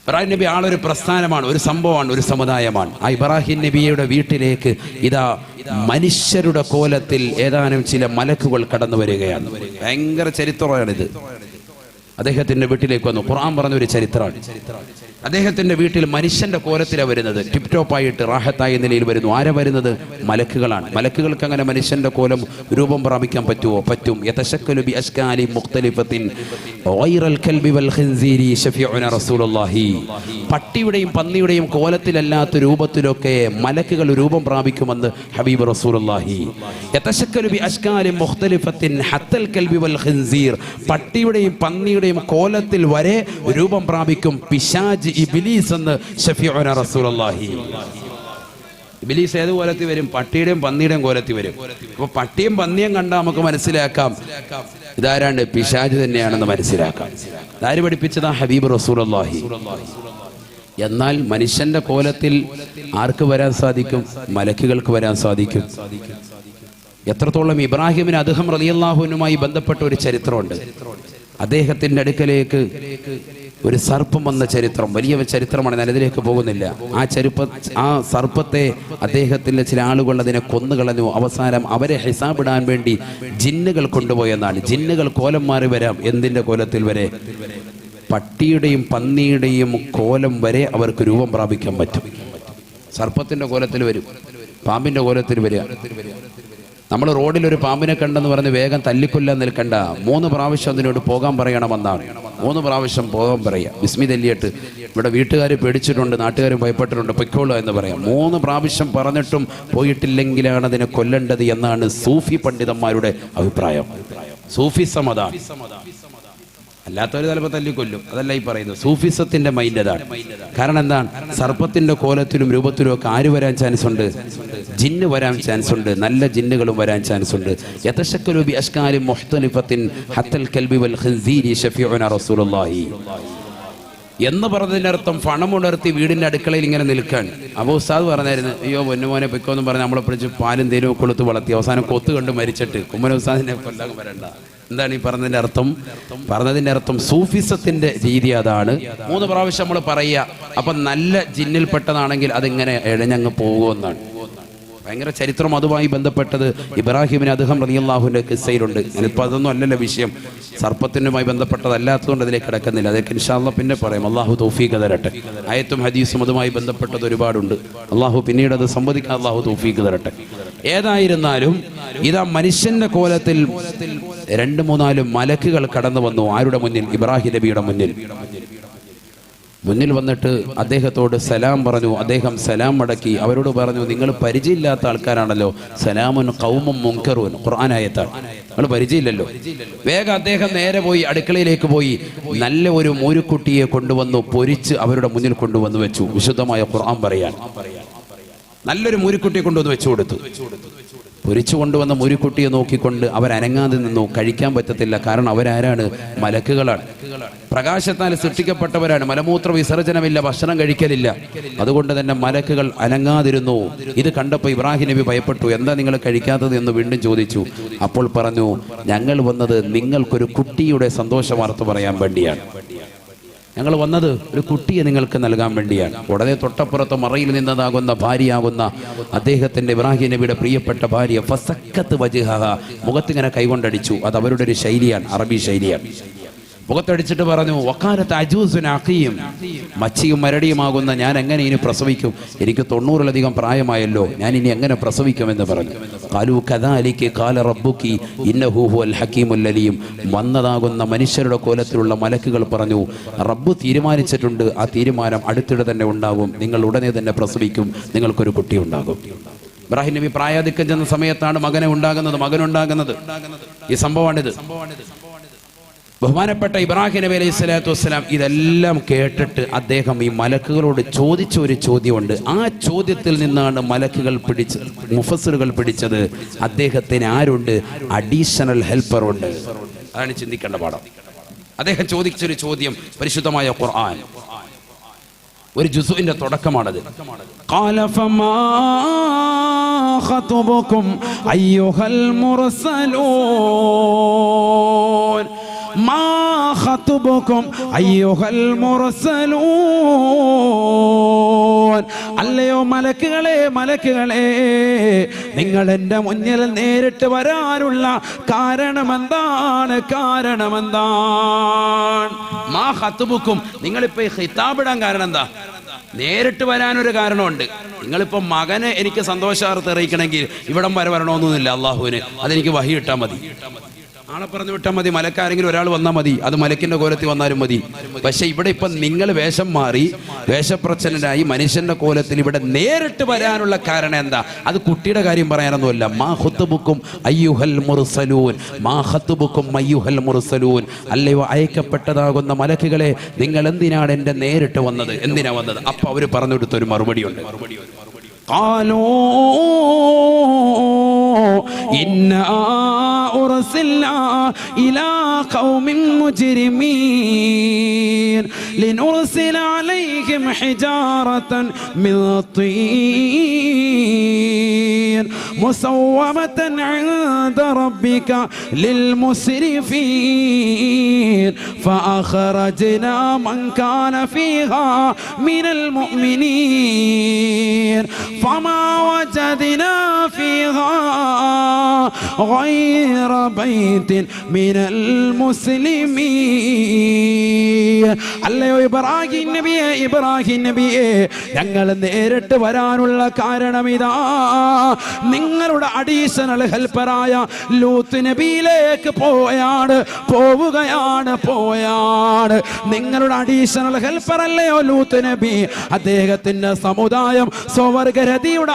ഇബ്രാഹിം നബി ആളൊരു പ്രസ്ഥാനമാണ്, ഒരു സംഭവമാണ്, ഒരു സമുദായമാണ്. ആ ഇബ്രാഹിം നബിയുടെ വീട്ടിലേക്ക് ഇതാ മനുഷ്യരുടെ കോലത്തിൽ ഏതാനും ചില മലക്കുകൾ കടന്നു വരികയാണ്. ഭയങ്കര ചരിത്രമാണിത്. അദ്ദേഹത്തിന്റെ വീട്ടിലേക്ക് വന്നു. ഖുർആൻ പറഞ്ഞൊരു ചരിത്രമാണ്. അദ്ദേഹത്തിന്റെ വീട്ടിൽ മനുഷ്യന്റെ കോലത്തിലാണ് വരുന്നത്. ടിപ് ടോപ്പായിട്ട് റാഹത്തായ നിലയിൽ വരുന്നു. ആരാ വരുന്നത്? മലക്കുകളാണ്. മലക്കുകൾക്ക് അങ്ങനെ മനുഷ്യന്റെ കോലം രൂപം പ്രാപിക്കാൻ പറ്റുമോ? പറ്റും. യതശക്കലു ബി അശ്കാലി മുഖ്തലിഫത്തിൻ ഗൈറൽ കൽബി വൽ ഖിൻസീരി ശഫീഉന റസൂലുള്ളാഹി. പട്ടിയുടെയും പന്നിയുടെയും കോലത്തിലല്ലാത്ത രൂപത്തിലൊക്കെ മലക്കുകൾ രൂപം പ്രാപിക്കുമെന്ന് ഹബീബ് റസൂലുള്ളാഹി. യതശക്കലു ബി അശ്കാലി മുഖ്തലിഫത്തിൻ ഹത്തൽ കൽബി വൽ ഖിൻസീർ. പട്ടിയുടെയും പന്നിയുടെയും കോലത്തിൽ വരെ രൂപം പ്രാപിക്കും പിശാച് ഇബ്ലീസ് എന്ന് ശഫീഉന റസൂലുള്ളാഹി. ഇബ്ലീസ് ഏത് കോലത്തിൽ വരും? പട്ടിയുടെയും പന്നിയുടെയും കോലത്തിൽ വരും. അപ്പൊ പട്ടിയും പന്നിയും കണ്ടാൽ നമുക്ക് മനസ്സിലാക്കാം ഇതാരാണ്ട് പിശാച് തന്നെയാണെന്ന് മനസ്സിലാക്കാം. ആര് പഠിപ്പിച്ചതാ? ഹബീബ് റസൂലുള്ളാഹി. എന്നാൽ മനുഷ്യന്റെ കോലത്തിൽ ആർക്ക് വരാൻ സാധിക്കും? മലക്കുകൾക്ക് വരാൻ സാധിക്കും. എത്രത്തോളം ഇബ്രാഹിമിന് അദ്ഹം റളിയല്ലാഹു അൻഹുമായി ബന്ധപ്പെട്ട ഒരു ചരിത്രമുണ്ട്. അദ്ദേഹത്തിന്റെ അടുക്കലേക്ക് ഒരു സർപ്പം വന്ന ചരിത്രം, വലിയ ചരിത്രമാണ്. ഞാൻ അതിലേക്ക് പോകുന്നില്ല. ആ സർപ്പത്തെ അദ്ദേഹത്തിന്റെ ചില ആളുകൾ അതിനെ കൊന്നുകളഞ്ഞു. അവസാനം അവരെ ഹിസാബിടാൻ വേണ്ടി ജിന്നുകൾ കൊണ്ടുപോയെന്നാണ്. ജിന്നുകൾ കോലം മാറി വരാം. എന്തിന്റെ കോലത്തിൽ വരെ? പട്ടിയുടെയും പന്നിയുടെയും കോലം വരെ അവർക്ക് രൂപം പ്രാപിക്കാൻ പറ്റും. സർപ്പത്തിന്റെ കോലത്തിൽ വരും, പാമ്പിന്റെ കോലത്തിൽ വരിക. നമ്മൾ റോഡിൽ ഒരു പാമ്പിനെ കണ്ടെന്ന് പറഞ്ഞ് വേഗം തല്ലിക്കൊല്ലാൻ നിൽക്കണ്ട. 3 പ്രാവശ്യം അതിനോട് പോകാൻ പറയണമെന്നാണ്. 3 പ്രാവശ്യം പോകാൻ പറയുക. ബിസ്മി തല്ലിയിട്ട് ഇവിടെ വീട്ടുകാർ പേടിച്ചിട്ടുണ്ട്, നാട്ടുകാരും ഭയപ്പെട്ടിട്ടുണ്ട്, പൊയ്ക്കോളൂ എന്ന് പറയാം. 3 പ്രാവശ്യം പറഞ്ഞിട്ടും പോയിട്ടില്ലെങ്കിലാണ് അതിനെ കൊല്ലേണ്ടത് എന്നാണ് സൂഫി പണ്ഡിതന്മാരുടെ അഭിപ്രായം. സൂഫിസം അതാണ്. അല്ലാത്തവർ ചിലപ്പോൾ തല്ലിക്കൊല്ലും. അതല്ല ഈ പറയുന്നത്. സൂഫിസത്തിന്റെ മൈൻഡ് അതാണ്. കാരണം എന്താണ്? സർപ്പത്തിന്റെ കോലത്തിലും രൂപത്തിലും ഒക്കെ ആര് വരാൻ ചാൻസ് ഉണ്ട്? ജിന്ന് വരാൻ ചാൻസ് ഉണ്ട്. നല്ല ജിന്നുകളും വരാൻ ചാൻസ് ഉണ്ട്. യതശക്കലു ബി അശ്കാലി മുഖ്തലിഫത്തിൻ ഹത്തൽ കൽബി വൽ ഖിൻസീരി ശഫീഉന റസൂലുള്ളാഹി എന്ന് പറഞ്ഞതിനർത്ഥം പണമുണർത്തി വീടിന്റെ അടുക്കളയിൽ ഇങ്ങനെ നിൽക്കാൻ. അപ്പോൾ ഉസ്താദ് പറഞ്ഞായിരുന്നു, അയ്യോ പൊന്നുമോനെ പൊയ്ക്കോന്നും പറഞ്ഞ് നമ്മളെ പിടിച്ച് പാലും തേനും കൊളുത്ത് വളർത്തി അവസാനം കൊത്ത് കണ്ട് മരിച്ചിട്ട് കുമ്മന ഉസ്താദിനെ കൊല്ലാൻ വരണ്ട. എന്താണ് ഈ പറഞ്ഞതിന്റെ അർത്ഥം? പറഞ്ഞതിന്റെ അർത്ഥം സൂഫിസത്തിന്റെ രീതി അതാണ്. 3 പ്രാവശ്യം നമ്മൾ പറയുക. അപ്പം നല്ല ജിന്നിൽപ്പെട്ടതാണെങ്കിൽ അതിങ്ങനെ എഴഞ്ഞങ്ങ് പോകുമെന്നാണ്. ഭയങ്കര ചരിത്രം അതുമായി ബന്ധപ്പെട്ടത് ഇബ്രാഹിമിന് അദ്ഹം റളിയല്ലാഹുവിന്റെ കിസ്സയിലുണ്ട്. ഞാനിപ്പോൾ അതൊന്നും അല്ലല്ലോ വിഷയം. സർപ്പത്തിനുമായി ബന്ധപ്പെട്ടതല്ലാത്തതുകൊണ്ട് അതിലേക്ക് കിടക്കുന്നില്ല. അതൊക്കെ ഇൻഷാ അല്ലാഹ് പിന്നെ പറയാം. അള്ളാഹു തൗഫീഖ് തരട്ടെ. ആയത്തും ഹദീസും അതുമായി ബന്ധപ്പെട്ടത് ഒരുപാടുണ്ട്. അള്ളാഹു പിന്നീട് അത് സംവദിക്കാൻ അള്ളാഹു തൗഫീഖ് തരട്ടെ. ഏതായിരുന്നാലും ഇതാ മനുഷ്യന്റെ കോലത്തിൽ 2-3-4 മലക്കുകൾ കടന്നു വന്നു. ആരുടെ മുന്നിൽ? ഇബ്രാഹിം നബിയുടെ മുന്നിൽ വന്നിട്ട് അദ്ദേഹത്തോട് സലാം പറഞ്ഞു. അദ്ദേഹം സലാം മടക്കി. അവരോട് പറഞ്ഞു, നിങ്ങൾ പരിചയമില്ലാത്ത ആൾക്കാരാണല്ലോ. സലാമുൻ ഖൗമുൻ മുൻകറൂൻ. ഖുർആൻ ആയത്താണ്. നിങ്ങൾ പരിചയമില്ലല്ലോ. വേഗം അദ്ദേഹം നേരെ പോയി അടുക്കളയിലേക്ക് പോയി നല്ല ഒരു മൂരുക്കുട്ടിയെ കൊണ്ടുവന്നു പൊരിച്ച് അവരുടെ മുന്നിൽ കൊണ്ടുവന്ന് വെച്ചു. വിശുദ്ധമായ ഖുർആൻ പറയാൻ നല്ലൊരു മൂരുക്കുട്ടിയെ കൊണ്ടുവന്ന് വെച്ചു കൊടുത്തു. പൊരിച്ചു കൊണ്ടുവന്ന മുരുക്കുട്ടിയെ നോക്കിക്കൊണ്ട് അവരനങ്ങാതെ നിന്നു. കഴിക്കാൻ പറ്റത്തില്ല. കാരണം അവരാരാണ്? മലക്കുകളാണ്. പ്രകാശത്താൽ സൃഷ്ടിക്കപ്പെട്ടവരാണ്. മലമൂത്ര വിസർജനമില്ല, ഭക്ഷണം കഴിക്കലില്ല. അതുകൊണ്ട് തന്നെ മലക്കുകൾ അനങ്ങാതിരുന്നു. ഇത് കണ്ടപ്പോൾ ഇബ്രാഹിം നബി ഭയപ്പെട്ടു. എന്താ നിങ്ങൾ കഴിക്കാത്തത് എന്ന് വീണ്ടും ചോദിച്ചു. അപ്പോൾ പറഞ്ഞു, ഞങ്ങൾ വന്നത് നിങ്ങൾക്കൊരു കുട്ടിയുടെ സന്തോഷ വാർത്ത പറയാൻ വേണ്ടിയാണ്. ഞങ്ങൾ വന്നത് ഒരു കുട്ടിയെ നിങ്ങൾക്ക് നൽകാൻ വേണ്ടിയാണ്. ഉടനെ തൊട്ടപ്പുറത്ത് മറയിൽ നിന്നതാകുന്ന ഭാര്യയാകുന്ന അദ്ദേഹത്തിന്റെ ഇബ്രാഹിം നബിയുടെ പ്രിയപ്പെട്ട ഭാര്യ ഫസക്കത്ത് വജ്ഹഹ, മുഖത്തിങ്ങനെ കൈകൊണ്ടടിച്ചു. അത് അവരുടെ ഒരു ശൈലിയാണ്, അറബി ശൈലിയാണ്. മുഖത്തടിച്ചിട്ട് പറഞ്ഞു, വക്കാലത്ത് അജൂസുൻ അഖീം, മച്ചിയും മരടിയുമാകുന്ന ഞാൻ എങ്ങനെ ഇനി പ്രസവിക്കും? എനിക്ക് 90-ലധികം പ്രായമായല്ലോ, ഞാൻ ഇനി എങ്ങനെ പ്രസവിക്കുമെന്ന് പറഞ്ഞു. ഖാലൂ കദാലിക ഖാല റബ്ബുകി ഇന്നഹു ഹുവൽ ഹകീമുൽ അലീം. വന്നതാകുന്ന മനുഷ്യരുടെ കോലത്തിലുള്ള മലക്കുകൾ പറഞ്ഞു, റബ്ബ് തീരുമാനിച്ചിട്ടുണ്ട്. ആ തീരുമാനം അടുത്തിടെ തന്നെ ഉണ്ടാകും. നിങ്ങൾ ഉടനെ തന്നെ പ്രസവിക്കും. നിങ്ങൾക്കൊരു കുട്ടി ഉണ്ടാകും. ഇബ്രാഹിം നബി പ്രായാധിക്യം ചെന്ന സമയത്താണ് മകനുണ്ടാകുന്നത്. ഈ സംഭവമാണിത്. ബഹുമാനപ്പെട്ട ഇബ്രാഹിം നബി അലൈഹി സ്വലാത്തു വസ്സലാം ഇതെല്ലാം കേട്ടിട്ട് അദ്ദേഹം ഈ മലക്കുകളോട് ചോദിച്ച ഒരു ചോദ്യമുണ്ട്. ആ ചോദ്യത്തിൽ നിന്നാണ് മലക്കുകൾ മുഫസ്സിറുകൾ പിടിച്ചത്. അദ്ദേഹത്തിന് ആരുണ്ട്? അഡീഷണൽ ഹെൽപ്പർ ഉണ്ട്. അതാണ് ചിന്തിക്കേണ്ട പാഠം. അദ്ദേഹം ചോദിച്ചൊരു ചോദ്യം പരിശുദ്ധമായ ഖുർആൻ ഒരു ജുസുവിന്റെ തുടക്കമാണത്. ഖാല ഫമാ ഖതുബുകും അയ്യുഹൽ മുർസലൂൻ. മാ ഖതുബുകും അയ്യുഹൽ മുർസലൂൻ, അല്ലയോ മലക്കുകളെ മലക്കുകളെ, നിങ്ങൾ എൻ്റെ മുന്നിൽ നേരിട്ട് വരാനുള്ള കാരണമെന്താണ്? കാരണമെന്താണ്? മാ ഖതുബുകും, നിങ്ങളിപ്പോ ഖിതാബിടാൻ കാരണം എന്താ? നേരിട്ട് വരാനൊരു കാരണമുണ്ട്. നിങ്ങളിപ്പോ മകനെ എനിക്ക് സന്തോഷാർത്ഥം അറിയിക്കണമെങ്കിൽ ഇവിടം വരെ വരണമെന്നൊന്നുമില്ല. അള്ളാഹുവിന് അതെനിക്ക് വഹി ഇട്ടാൽ മതി, ആളെ പറഞ്ഞു വിട്ടാൽ മതി, മലക്കാരെങ്കിലും ഒരാൾ വന്നാൽ മതി, അത് മലക്കിന്റെ കോലത്തിൽ വന്നാലും മതി. പക്ഷെ ഇവിടെ ഇപ്പൊ നിങ്ങൾ വേഷം മാറി വേഷപ്രച്ഛന്നനായി മനുഷ്യന്റെ കോലത്തിൽ ഇവിടെ നേരിട്ട് വരാനുള്ള കാരണം എന്താ? അത് കുട്ടിയുടെ കാര്യം പറയാനൊന്നുമല്ല. മാ ഖുതുബുക്കും അയ്യുഹൽ മുർസലൂൻ, മാ ഖുതുബുക്കും അയ്യുഹൽ മുർസലൂൻ, അല്ലയോ അയക്കപ്പെട്ടതാകുന്ന മലക്കുകളെ, നിങ്ങൾ എന്തിനാണ് എന്റെ നേരിട്ട് വന്നത്? എന്തിനാ വന്നത്? അപ്പൊ അവര് പറഞ്ഞു കൊടുത്തൊരു മറുപടിയുണ്ട്. إنا أرسلنا إلى قوم مجرمين لنرسل عليهم حجارة من طين مسومة عند ربك للمسرفين فأخرجنا من كان فيها من المؤمنين فما وجدنا فيها غير بيت من المسلمين. അല്ലയോ ഇബ്രാഹിം നബിയെ, ഇബ്രാഹിം നബിയെ, ഞങ്ങൾ നേരിട്ട് വരാനുള്ള കാരണം ഇതാ. നിങ്ങളുടെ അഡീഷണൽ ഹെൽപ്പറായ ലൂത്ത് നബിയിലേക്ക് പോവുകയാണ്. നിങ്ങളുടെ അഡീഷണൽ ഹെൽപ്പർ അല്ലയോ ലൂത്ത് നബി? അദ്ദേഹത്തിന്റെ സമുദായം സ്വവർഗരതിയുടെ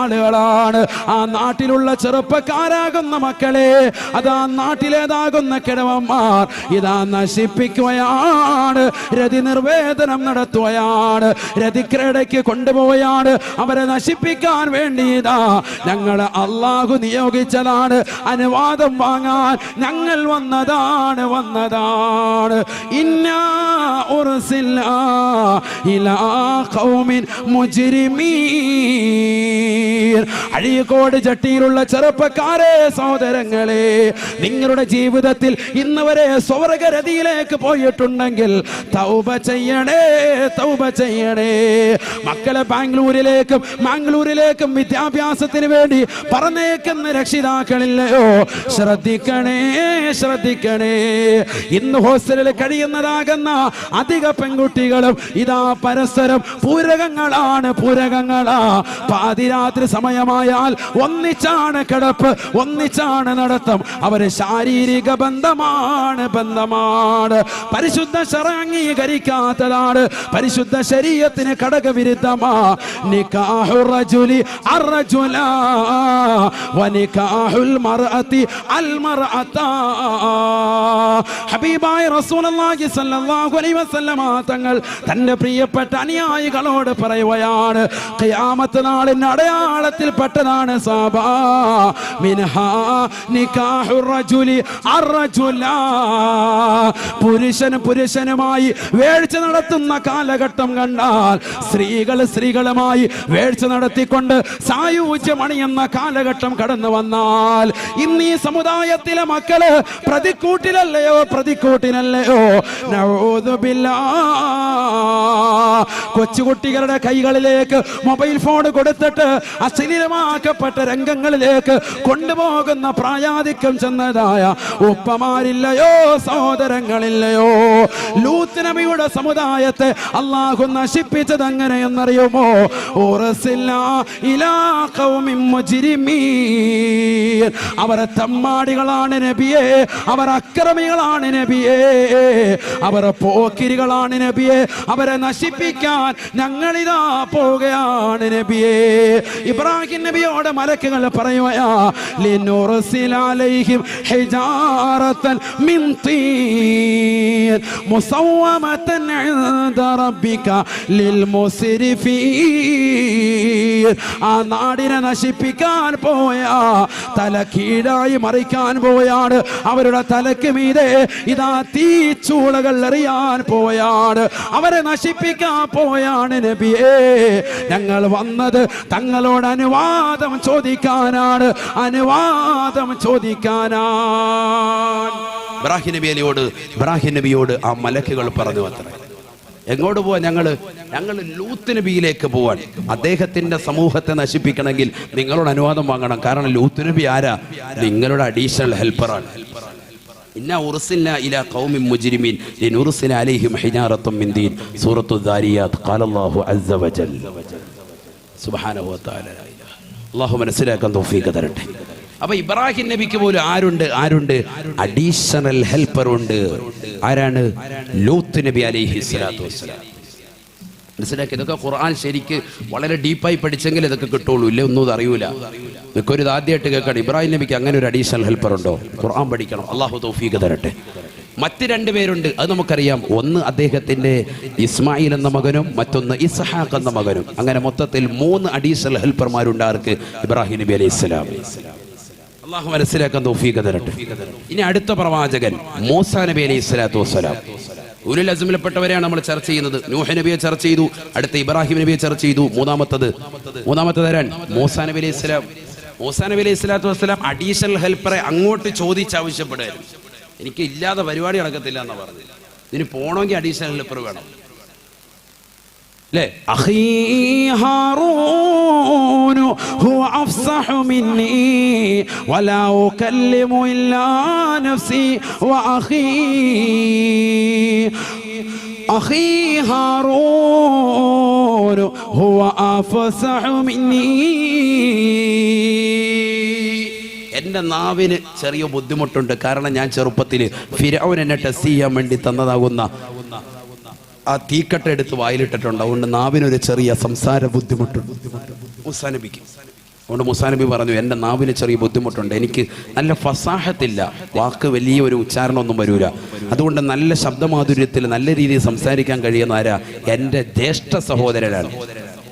ആളുകളാണ്. ആ നാട്ടിലുള്ള ചെറുപ്പക്കാരാകുന്ന മക്കളെ, അതാ നാട്ടിലേതാകുന്ന കിഴവന്മാർ ഇതാ നശിപ്പിക്കുകയാണ്, രതി നിർവേദനം നടത്തുകയാണ്, രതിക്രീഡയ്ക്ക് കൊണ്ടുപോവുകയാണ്. അവരെ നശിപ്പിക്കാൻ വേണ്ടി ഇതാ ഞങ്ങൾ അള്ളാഹു നിയോഗിച്ചതാണ്. അനുവാദം വാങ്ങാൻ ഞങ്ങൾ വന്നതാണ്. ഇന്നാ ഉർസിൽനാ ഇലാ ഖൗമിൻ മുജ്രിമീൻ. അഴീക്കോട് ചട്ടിയിലുള്ള ചെറുപ്പക്കാരെ, സഹോദരങ്ങളെ, നിങ്ങളുടെ ജീവിതത്തിൽ ഇന്ന് വരെ സ്വർഗരതിയിലേക്ക് പോയിട്ടുണ്ടെങ്കിൽ തൗബ ചെയ്യണേ. മക്കളെ മാംഗ്ലൂരിലേക്കും വിദ്യാഭ്യാസത്തിന് വേണ്ടി പറഞ്ഞേക്കുന്ന രക്ഷിതാക്കളില്ലയോ? ശ്രദ്ധിക്കണേ. ഇന്ന് ഹോസ്റ്റലിൽ കഴിയുന്നതാകുന്ന അധിക പെൺകുട്ടികളും ഇതാ പരസ്പരം പൂരകങ്ങളാ. പാതിരാത്രി സമയമായാൽ ഒന്നിച്ചാണ് കിടപ്പ്, ഒന്നിച്ചാണ് നടത്തം. അവര് ശാരീരിക ബന്ധമാണ്. പരിശുദ്ധ ശറഅ് അംഗീകരിക്കാത്തതാണ്, പരിശുദ്ധ ശരീഅത്തിന് ഘടകവിരുദ്ധമാ. നികാഹു റജുലി അർറജുല വനികാഹുൽ മർഅതി അൽമർഅത. ഹബീബായ റസൂലുള്ളാഹി സ്വല്ലല്ലാഹു അലൈഹി വസല്ലമ തങ്ങൾ തന്റെ പ്രിയപ്പെട്ട അനുയായികളോട് പറയുകയാണ്, ഖിയാമത്ത് നാളിന്റെ അടയാളത്തിൽപ്പെട്ടതാണ് സാബാ മിൻഹാ നികാഹു റജുലി അർറജുല. പുരുഷനുമായി വേഴ്ച നടത്തുന്ന കാലഘട്ടം കണ്ടാൽ, സ്ത്രീകളുമായി വേഴ്ച നടത്തിക്കൊണ്ട് സായൂജ്യം അണിയുന്ന കാലഘട്ടം കടന്നു വന്നാൽ, ഇന്ന് ഈ സമുദായത്തിലെ മക്കള് പ്രതിക്കൂട്ടിനല്ലയോ? നഊദു ബില്ലാഹ്. കൊച്ചുകുട്ടികളുടെ കൈകളിലേക്ക് മൊബൈൽ ഫോൺ കൊടുത്തിട്ട് അശ്ലീലമാക്കപ്പെട്ട രംഗങ്ങളിലേക്ക് കൊണ്ടുപോകുന്ന പ്രായാധിക്യം ചെന്നതായ ഉപ്പമാരില്ലയോ? സഹോദരങ്ങളില്ലയോ? ലൂത്ത് നബിയുടെ സമുദായത്തെ അല്ലാഹു നശിപ്പിച്ചത് എങ്ങനെയെന്നറിയുമോ? ഉർസിൽനാ ഇലാ ഖൗമിൻ മുജ്രിമീൻ. അവർ തമ്മാടികളാണ് നബിയെ, അവർ അക്രമികളാണ് നബിയെ, അവർ പോക്കിരികളാണ് നബിയെ. അവരെ നശിപ്പിക്കാൻ ഞങ്ങളിതാ പോവുകയാണ് നബിയെ. ഇബ്രാഹിം നബിയോട് മലക്കുകൾ പറയുകയാ, ലിനുർസില അലൈഹിം ഹിജാറതൻ മിൻ തീൻ മുസവ്വമതൻ ഇൻദ റബ്ബിക ലിൽ മുസ്രിഫീൻ. ആ നാടിനെ നശിപ്പിക്കാൻ പോയാ, തല കീഴായി മറിക്കാൻ പോയാണ്. അവരുടെ തലക്ക് മീതെ ഇതാ തീച്ചൂളകൾ എറിയാൻ പോയാണ്, അവരെ നശിപ്പിക്കാൻ പോയാണ് നബിയേ. ഞങ്ങൾ വന്നത് തങ്ങളോട് അനുവാദം ചോദിക്കാനാണ്, അനുവാദം ചോദിക്കാനാണ്. ഇബ്രാഹിം നബിയോട് ആ മലക്കുകൾ പറഞ്ഞു അത്ര. എങ്ങോട്ട് പോവാ? ഞങ്ങൾ ലൂത്ത് നബിയിലേക്ക് പോവാൻ. അദ്ദേഹത്തിന്റെ സമൂഹത്തെ നശിപ്പിക്കണമെങ്കിൽ നിങ്ങളോട് അനുവാദം വാങ്ങണം. കാരണം ലൂത്ത് നബി ആരാ? നിങ്ങളുടെ അഡീഷണൽ ഹെൽപ്പറാണ്. ഇന്നാ ഉർസിൽന ഇലാ ഖൗമിൻ മുജ്രിമീൻ ലിനുർസില അലൈഹിം ഹിജാറത്തും മിൻ ദീൻ. സൂറത്തു ദാരിയാത്ത്. ഖാലല്ലാഹു അസ്സ വജൽ. സുബ്ഹാനഹു വ തആല. അല്ലാഹു മനസ്സിലാക്കാൻ തൗഫീഖ് തരട്ടെ. അപ്പൊ ഇബ്രാഹിം നബിക്ക് പോലും ആരുണ്ട്? അഡീഷണൽ ഹെൽപ്പർ ഉണ്ട്. ആരാണ്? ലൂത്ത് നബി അലൈഹി സ്വലാത്തു വസ്സലാം. മനസ്സിലാക്കി? ഇതൊക്കെ ഖുർആൻ ശരിക്ക് വളരെ ഡീപ്പായി പഠിച്ചെങ്കിൽ ഇതൊക്കെ കിട്ടുള്ളൂ. ഇല്ല ഒന്നും അറിയൂല. ഇതൊക്കെ ഒരു ആദ്യമായിട്ട് കേൾക്കണം. ഇബ്രാഹിം നബിക്ക് അങ്ങനെ ഒരു അഡീഷണൽ ഹെൽപ്പർ ഉണ്ടോ? ഖുർആൻ പഠിക്കണം. അള്ളാഹു തൗഫീഖ് തരട്ടെ. മറ്റ് രണ്ടുപേരുണ്ട്, അത് നമുക്കറിയാം. ഒന്ന് അദ്ദേഹത്തിന്റെ ഇസ്മായിൽ എന്ന മകനും മറ്റൊന്ന് ഇസ്ഹാഖ് എന്ന മകനും. അങ്ങനെ മൊത്തത്തിൽ 3 അഡീഷണൽ ഹെൽപ്പർമാരുണ്ട് ആർക്ക്? ഇബ്രാഹിം നബി അലൈഹി സ്വലാം. അള്ളാഹു മനസ്സിലാക്കാൻ തൗഫീഖ് തരട്ടെ. ഇനി അടുത്ത പ്രവാചകൻ മൂസാ നബി അലൈഹി സ്വലാത്തു വസ്സലാം. ഉലുൽ അസ്മിൽപ്പെട്ടവരെയാണ് നമ്മൾ ചർച്ച ചെയ്യുന്നത്. നൂഹ് നബിയെ ചർച്ച ചെയ്തു, അടുത്ത ഇബ്രാഹിം നബിയെ ചർച്ച ചെയ്തു. മൂന്നാമത്തത് ആരാണ്? മൂസാ നബി അലൈഹി സ്വലാം. മൂസാ നബി അലൈഹി സ്വലാത്തു വസ്സലാം അഡീഷണൽ ഹെൽപ്പറെ അങ്ങോട്ട് ചോദിച്ചാവശ്യപ്പെടുമായിരുന്നു. എനിക്ക് ഇല്ലാതെ പരിപാടി നടക്കത്തില്ല എന്നാ പറഞ്ഞത്. ഇതിന് പോണമെങ്കിൽ അഡീഷണൽ ഹെൽപ്പർ വേണം. أخي هارون هو أفصح مني ولا أكلم إلا نفسي أخي هارون هو أفصح مني. എൻ്റെ നാവിന് ചെറിയ ബുദ്ധിമുട്ടുണ്ട്. കാരണം ഞാൻ ചെറുപ്പത്തിൽ ഫിർഔൻ എന്നെ ടെസ്റ്റ് ചെയ്യാൻ വേണ്ടി തന്നതാകുന്ന ആ തീക്കട്ട എടുത്ത് വായിലിട്ടിട്ടുണ്ട്. അതുകൊണ്ട് നാവിനൊരു ചെറിയ സംസാര ബുദ്ധിമുട്ടുണ്ട് മൂസാ നബിക്ക്. അതുകൊണ്ട് മൂസാ നബി പറഞ്ഞു, എൻ്റെ നാവിന് ചെറിയ ബുദ്ധിമുട്ടുണ്ട്, എനിക്ക് നല്ല ഫസാഹത്തില്ല, വാക്ക് വലിയ ഒരു ഉച്ചാരണമൊന്നും വരൂല. അതുകൊണ്ട് നല്ല ശബ്ദമാധുര്യത്തിൽ നല്ല രീതിയിൽ സംസാരിക്കാൻ കഴിയുന്ന ആരാ? എൻ്റെ ജ്യേഷ്ഠ സഹോദരനാണ്.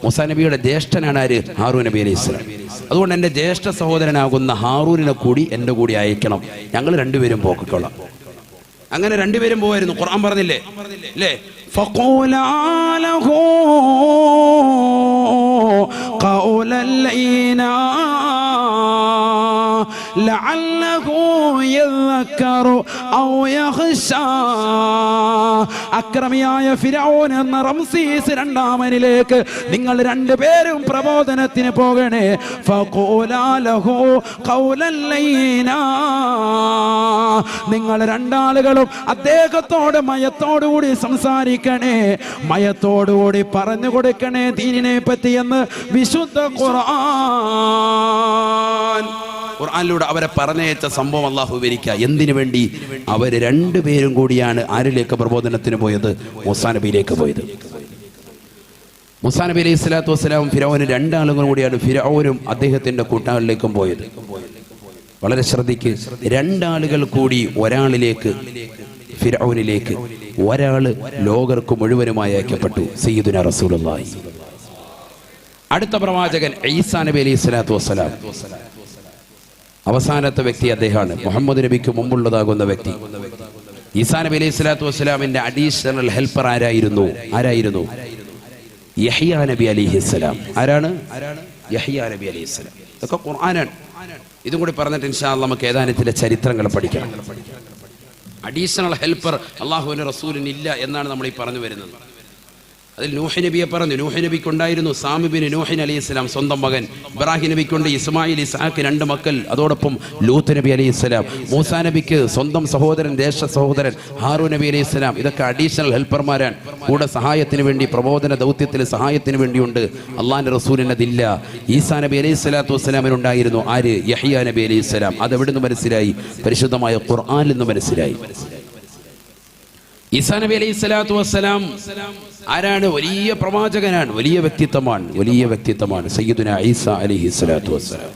മൂസാ നബിയുടെ ജ്യേഷ്ഠനാണ് ആര്? ഹാറൂൻ നബി അലൈഹി സ്വലാം. അതുകൊണ്ട് എൻ്റെ ജ്യേഷ്ഠ സഹോദരനാകുന്ന ഹാറൂനിനെ കൂടി എൻ്റെ കൂടി അയക്കണം, ഞങ്ങൾ രണ്ടുപേരും പോക്കിക്കൊള്ളാം. അങ്ങനെ രണ്ടുപേരും പോവായിരുന്നു. ഖുർആൻ പറഞ്ഞില്ലേ അല്ലേ? فقولا له قولا لينا لعله يذكر أو يخشى. അക്രമിയായ ഫിർഔൻ എന്ന റംസീസ് രണ്ടാമനിലേക്ക് നിങ്ങൾ രണ്ടുപേരും പ്രബോധനത്തിന് പോകണേ. ഫഖൂലാ ലഹു ഖൗലൻ ലൈനാ. നിങ്ങൾ രണ്ടാളുകളും അദ്ദേഹത്തോട് മയത്തോടുകൂടി സംസാരിക്കണേ, മയത്തോടുകൂടി പറഞ്ഞു കൊടുക്കണേ ദീനിനെ പറ്റി എന്ന് വിശുദ്ധ ഖുർആനിലൂടെ അവരെ പറഞ്ഞയച്ച സംഭവം അള്ളാഹു വിവരിക്കുക. എന്തിനു വേണ്ടി? അവർ രണ്ടുപേരും കൂടിയാണ് ആരിലേക്ക് പ്രബോധനത്തിന് പോയത്? മൂസാ നബിയിലേക്ക് പോയത്. മൂസാ നബി അലൈഹി സ്വലാത്തു വസ്സലാം ഫിർഔനും രണ്ടാളുകളും കൂടിയാണ് ഫിർഔനും അദ്ദേഹത്തിന്റെ കൂട്ടാളിലേക്കും പോയത്. വളരെ ശ്രദ്ധിക്ക്. രണ്ടാളുകൾ കൂടി ഒരാളിലേക്ക്, ഫിർഔനിലേക്ക്. ഒരാള് ലോകർക്ക് മുഴുവനുമായി അയക്കപ്പെട്ടു, സയ്യിദുനാ റസൂലുള്ളാഹി. അടുത്ത പ്രവാചകൻ ഈസാ നബി അലൈഹി സ്വലാത്തു വസ്സലാം. അവസാനത്തെ വ്യക്തി അദ്ദേഹമാണ്, മുഹമ്മദ് നബിക്ക് മുമ്പുള്ളതാകുന്ന വ്യക്തി. ഈസാ നബി അലൈഹി സ്വലാത്തു വസ്സലാമിന്റെ അഡീഷണൽ ഹെൽപ്പർ ആരായിരുന്നു? യഹ്യാ നബി അലൈഹിസ്സലാം. ആരാണ്? യഹ്യാ നബി അലൈഹിസ്സലാം. ഇതൊക്കെ ഖുർആനാണ്. ഇതും കൂടി പറഞ്ഞിട്ട് ഇൻഷാ അല്ലാഹ് നമുക്ക് ഏതാനും ചില ചരിത്രങ്ങൾ പഠിക്കണം. അഡീഷണൽ ഹെൽപ്പർ അള്ളാഹുവിന്റെ റസൂലിന് ഇല്ല എന്നാണ് നമ്മൾ ഈ പറഞ്ഞു വരുന്നത്. അതിൽ നൂഹ് നബിയെ പറഞ്ഞു. നൂഹ് നബിക്കുണ്ടായിരുന്നു സാമി ബിൻ നൂഹ് അലൈഹിസ്സലാം, സ്വന്തം മകൻ. ഇബ്രാഹിം നബിക്കുണ്ട് ഇസ്മായിൽ, ഇസ്ഹാഖ്, 2 മക്കൾ. അതോടൊപ്പം ലൂത്ത് നബി അലൈഹിസ്സലാം. മൂസാ നബിക്ക് സ്വന്തം സഹോദരൻ, ജ്യേഷ്ഠ സഹോദരൻ ഹാറൂൻ നബി അലൈഹിസ്സലാം. ഇതൊക്കെ അഡീഷണൽ ഹെൽപ്പർമാരാണ്. കൂടെ സഹായത്തിന് വേണ്ടി, പ്രബോധന ദൗത്യത്തിൽ സഹായത്തിന് വേണ്ടിയുണ്ട്. അള്ളാഹിന്റെ റസൂലിന് അതില്ല. ഈസാ നബി അലൈഹി സ്വലാത്തു വസ്സലാമിനുണ്ടായിരുന്നു. ആര്? യഹ്യാ നബി അലൈഹിസ്സലാം. അതെവിടുന്ന് മനസ്സിലായി? പരിശുദ്ധമായ ഖുർആനിൽ നിന്ന് മനസ്സിലായി. ഈസാ നബി അലൈഹി സ്വലാത്തു വസ്സലാം ആരാണ്? വലിയ പ്രവാചകനാണ്, വലിയ വ്യക്തിത്വമാണ് സയ്യിദുനാ ഈസാ അലൈഹി സ്വലാത്തു വസ്സലാം.